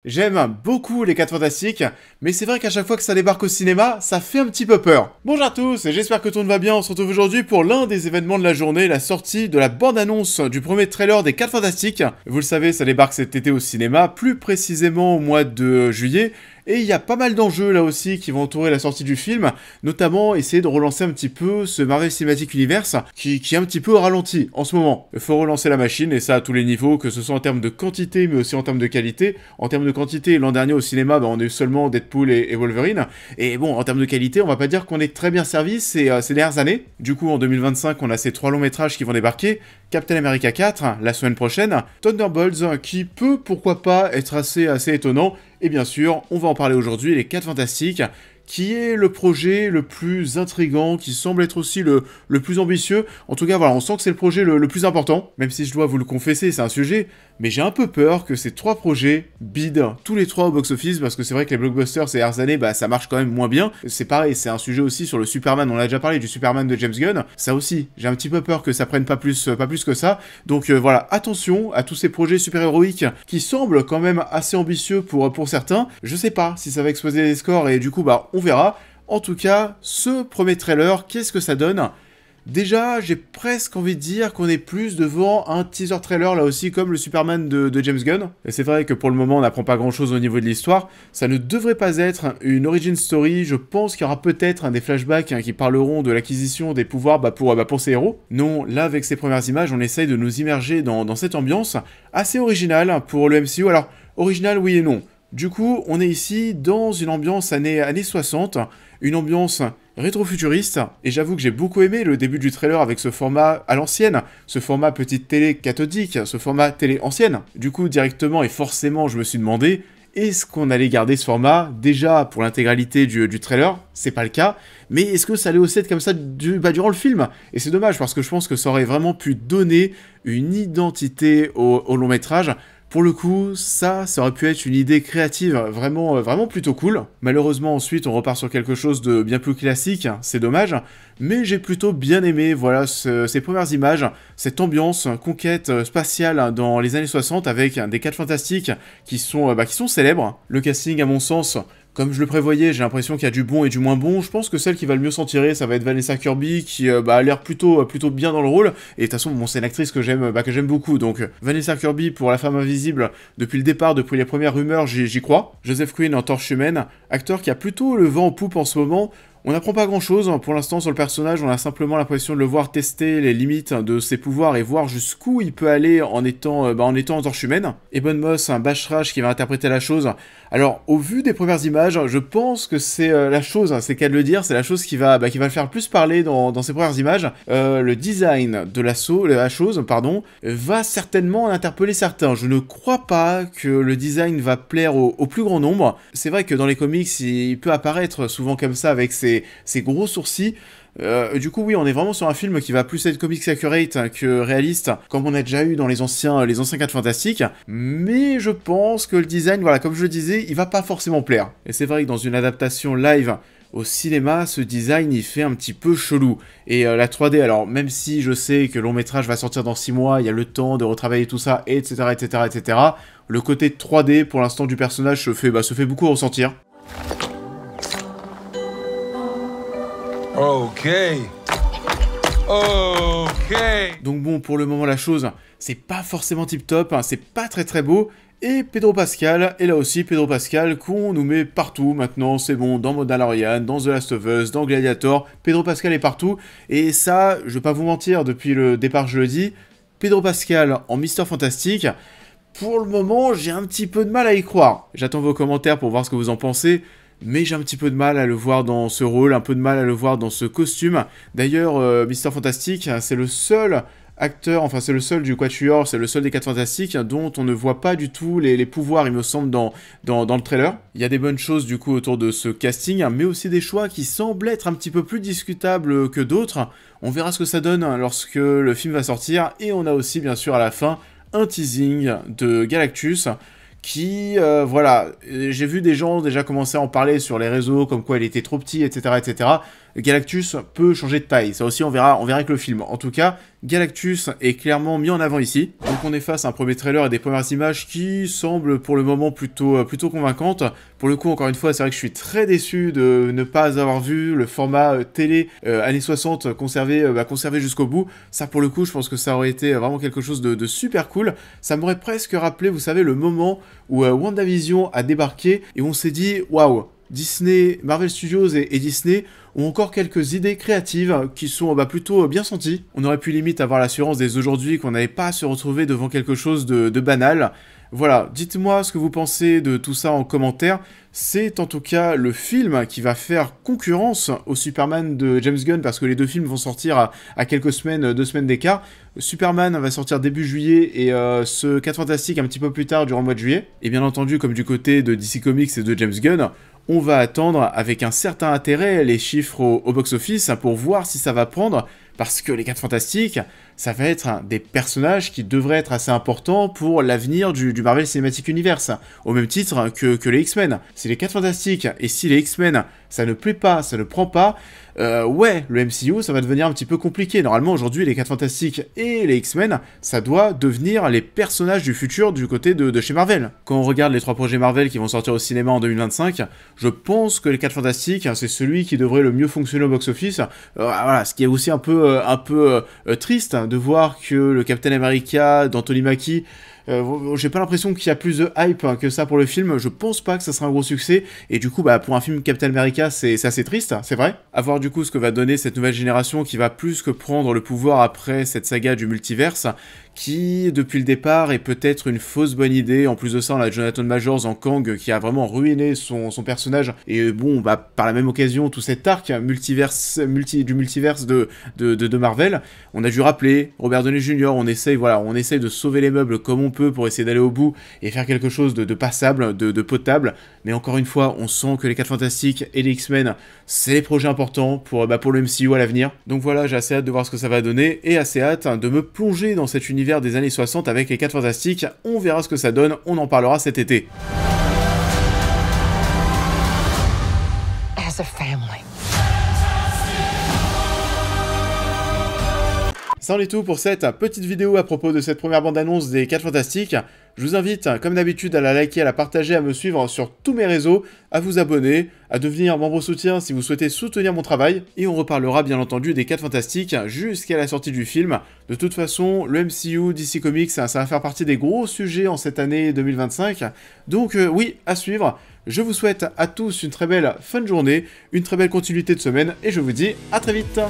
J'aime beaucoup les 4 Fantastiques, mais c'est vrai qu'à chaque fois que ça débarque au cinéma, ça fait un petit peu peur. Bonjour à tous, et j'espère que tout le monde va bien. On se retrouve aujourd'hui pour l'un des événements de la journée, la sortie de la bande-annonce du premier trailer des 4 Fantastiques. Vous le savez, ça débarque cet été au cinéma, plus précisément au mois de juillet. Et il y a pas mal d'enjeux là aussi qui vont entourer la sortie du film, notamment essayer de relancer un petit peu ce Marvel Cinematic Universe qui est un petit peu au ralenti en ce moment. Il faut relancer la machine et ça à tous les niveaux, que ce soit en termes de quantité mais aussi en termes de qualité. En termes de quantité, l'an dernier au cinéma, on a eu seulement Deadpool et Wolverine. Et bon, en termes de qualité, on va pas dire qu'on est très bien servi ces dernières années. Du coup, en 2025, on a ces 3 longs métrages qui vont débarquer. Captain America 4, la semaine prochaine. Thunderbolts, qui peut, pourquoi pas, être assez étonnant. Et bien sûr, on va en parler aujourd'hui, les 4 Fantastiques, qui est le projet le plus intriguant, qui semble être aussi le plus ambitieux. En tout cas, voilà, on sent que c'est le projet le plus important, même si je dois vous le confesser, c'est un sujet, mais j'ai un peu peur que ces 3 projets bident tous les 3 au box-office, parce que c'est vrai que les blockbusters ces dernières années, ça marche quand même moins bien. C'est pareil, c'est un sujet aussi sur le Superman, on a déjà parlé du Superman de James Gunn, ça aussi, j'ai un petit peu peur que ça prenne pas plus que ça. Donc voilà, attention à tous ces projets super-héroïques qui semblent quand même assez ambitieux pour certains. Je sais pas si ça va exploser les scores, et du coup, on verra. En tout cas, ce premier trailer, qu'est-ce que ça donne ? Déjà, j'ai presque envie de dire qu'on est plus devant un teaser trailer, là aussi, comme le Superman de James Gunn. Et c'est vrai que pour le moment, on n'apprend pas grand-chose au niveau de l'histoire. Ça ne devrait pas être une origin story. Je pense qu'il y aura peut-être des flashbacks qui parleront de l'acquisition des pouvoirs pour ces héros. Non, là, avec ces premières images, on essaye de nous immerger dans cette ambiance assez originale pour le MCU. Alors, original, oui et non. Du coup, on est ici dans une ambiance années 60, une ambiance rétro-futuriste, et j'avoue que j'ai beaucoup aimé le début du trailer avec ce format à l'ancienne, ce format petite télé cathodique, ce format télé ancienne. Du coup, directement et forcément, je me suis demandé, est-ce qu'on allait garder ce format déjà pour l'intégralité du trailer? C'est pas le cas, mais est-ce que ça allait aussi être comme ça durant le film? Et c'est dommage, parce que je pense que ça aurait vraiment pu donner une identité au long métrage. Pour le coup, ça aurait pu être une idée créative vraiment plutôt cool. Malheureusement, ensuite, on repart sur quelque chose de bien plus classique, c'est dommage, mais j'ai plutôt bien aimé, voilà, ces premières images, cette ambiance conquête spatiale dans les années 60 avec des 4 Fantastiques qui sont célèbres. Le casting, à mon sens, comme je le prévoyais, j'ai l'impression qu'il y a du bon et du moins bon. Je pense que celle qui va le mieux s'en tirer, ça va être Vanessa Kirby, qui a l'air plutôt bien dans le rôle. Et de toute façon, c'est une actrice que j'aime beaucoup. Donc Vanessa Kirby pour La Femme Invisible, depuis le départ, depuis les premières rumeurs, j'y crois. Joseph Quinn en Torche Humaine, acteur qui a plutôt le vent en poupe en ce moment. On n'apprend pas grand chose pour l'instant sur le personnage, on a simplement l'impression de le voir tester les limites de ses pouvoirs et voir jusqu'où il peut aller en étant en torche humaine. Ebon Moss, un Bachrach qui va interpréter la chose. Alors, au vu des premières images, je pense que c'est la chose, c'est qu'à le dire, c'est la chose qui va le faire plus parler dans ces premières images. Le design de la chose, va certainement interpeller certains. Je ne crois pas que le design va plaire au plus grand nombre. C'est vrai que dans les comics, il peut apparaître souvent comme ça avec ses gros sourcils. Du coup, oui, on est vraiment sur un film qui va plus être comics accurate que réaliste, comme on a déjà eu dans les anciens 4 Fantastiques. Mais je pense que le design, voilà, comme je le disais, il va pas forcément plaire. Et c'est vrai que dans une adaptation live au cinéma, ce design, il fait un petit peu chelou. Et la 3D, alors, même si je sais que le long métrage va sortir dans 6 mois, il y a le temps de retravailler tout ça, etc., le côté 3D, pour l'instant, du personnage se fait beaucoup ressentir. Ok. Donc bon, pour le moment, la chose, c'est pas forcément tip-top, c'est pas très beau. Et Pedro Pascal, et là aussi Pedro Pascal, qu'on nous met partout maintenant, c'est bon, dans Mandalorian, dans The Last of Us, dans Gladiator, Pedro Pascal est partout. Et ça, je vais pas vous mentir, depuis le départ je le dis, Pedro Pascal en Mister Fantastique, pour le moment, j'ai un petit peu de mal à y croire. J'attends vos commentaires pour voir ce que vous en pensez. Mais j'ai un petit peu de mal à le voir dans ce rôle, un peu de mal à le voir dans ce costume. D'ailleurs, Mister Fantastique, c'est le seul acteur, enfin c'est le seul du Quatuor, c'est le seul des 4 Fantastiques dont on ne voit pas du tout les pouvoirs, il me semble, dans le trailer. Il y a des bonnes choses du coup autour de ce casting, mais aussi des choix qui semblent être un petit peu plus discutables que d'autres. On verra ce que ça donne lorsque le film va sortir, et on a aussi bien sûr à la fin un teasing de Galactus, qui, voilà, j'ai vu des gens déjà commencer à en parler sur les réseaux, comme quoi il était trop petit, etc. Galactus peut changer de taille, ça aussi on verra avec le film. En tout cas, Galactus est clairement mis en avant ici. Donc on est face à un premier trailer et des premières images qui semblent pour le moment plutôt convaincantes. Pour le coup, encore une fois, c'est vrai que je suis très déçu de ne pas avoir vu le format télé années 60 conservé jusqu'au bout. Ça, pour le coup, je pense que ça aurait été vraiment quelque chose de super cool. Ça m'aurait presque rappelé, vous savez, le moment où WandaVision a débarqué et on s'est dit, waouh, Disney, Marvel Studios et Disney ont encore quelques idées créatives qui sont plutôt bien senties. On aurait pu limite avoir l'assurance dès aujourd'hui qu'on n'allait pas se retrouver devant quelque chose de banal. Voilà, dites-moi ce que vous pensez de tout ça en commentaire. C'est en tout cas le film qui va faire concurrence au Superman de James Gunn, parce que les deux films vont sortir à quelques semaines, 2 semaines d'écart. Superman va sortir début juillet et ce 4 Fantastique un petit peu plus tard durant le mois de juillet. Et bien entendu, comme du côté de DC Comics et de James Gunn, on va attendre avec un certain intérêt les chiffres au box-office pour voir si ça va prendre, parce que les 4 Fantastiques, ça va être des personnages qui devraient être assez importants pour l'avenir du Marvel Cinematic Universe, au même titre que les X-Men. Si les 4 Fantastiques et si les X-Men, ça ne plaît pas, ça ne prend pas, ouais, le MCU, ça va devenir un petit peu compliqué. Normalement, aujourd'hui, les 4 Fantastiques et les X-Men, ça doit devenir les personnages du futur du côté de chez Marvel. Quand on regarde les 3 projets Marvel qui vont sortir au cinéma en 2025, je pense que les 4 Fantastiques, c'est celui qui devrait le mieux fonctionner au box-office. Voilà, ce qui est aussi un peu triste de voir que le Captain America d'Anthony Mackie, j'ai pas l'impression qu'il y a plus de hype que ça pour le film. Je pense pas que ça sera un gros succès, et du coup pour un film Captain America c'est assez triste, c'est vrai. À voir du coup ce que va donner cette nouvelle génération qui va plus que prendre le pouvoir après cette saga du multiverse, qui depuis le départ est peut-être une fausse bonne idée. En plus de ça, on a Jonathan Majors en Kang qui a vraiment ruiné son personnage, et bon par la même occasion tout cet arc du multiverse de Marvel, on a dû rappeler Robert Downey Jr. on essaye de sauver les meubles comme on peut pour essayer d'aller au bout et faire quelque chose de passable, de potable, mais encore une fois on sent que les 4 Fantastiques et les X-Men c'est les projets importants pour le MCU à l'avenir. Donc voilà, j'ai assez hâte de voir ce que ça va donner, et assez hâte de me plonger dans cet univers des années 60 avec les 4 Fantastiques. On verra ce que ça donne, on en parlera cet été. As a family. Ça en est tout pour cette petite vidéo à propos de cette première bande-annonce des 4 Fantastiques. Je vous invite, comme d'habitude, à la liker, à la partager, à me suivre sur tous mes réseaux, à vous abonner, à devenir membre soutien si vous souhaitez soutenir mon travail, et on reparlera bien entendu des 4 Fantastiques jusqu'à la sortie du film. De toute façon, le MCU, DC Comics, ça va faire partie des gros sujets en cette année 2025, donc oui, à suivre. Je vous souhaite à tous une très belle fin de journée, une très belle continuité de semaine, et je vous dis à très vite.